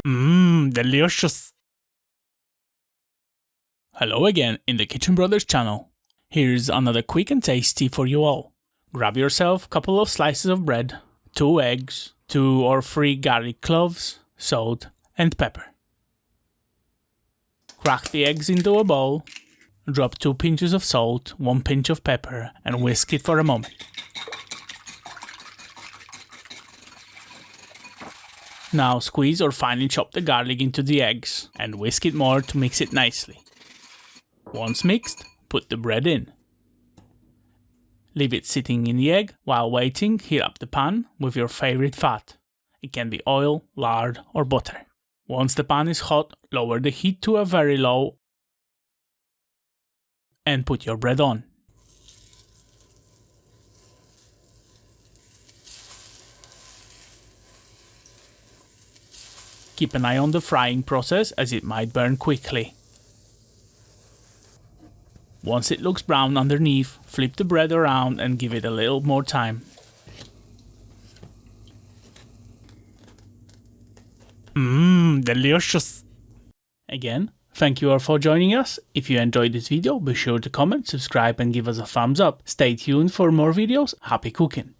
Delicious! Hello again in the Kitchen Brothers channel. Here's another quick and tasty for you all. Grab yourself a couple of slices of bread, 2 eggs, 2 or 3 garlic cloves, salt and pepper. Crack the eggs into a bowl, drop 2 pinches of salt, 1 pinch of pepper and whisk it for a moment. Now squeeze or finely chop the garlic into the eggs and whisk it more to mix it nicely. Once mixed, put the bread in. Leave it sitting in the egg. While waiting, heat up the pan with your favorite fat. It can be oil, lard or butter. Once the pan is hot, lower the heat to a very low and put your bread on. Keep an eye on the frying process as it might burn quickly. Once it looks brown underneath, flip the bread around and give it a little more time. Delicious! Again, thank you all for joining us. If you enjoyed this video, be sure to comment, subscribe and give us a thumbs up. Stay tuned for more videos. Happy cooking!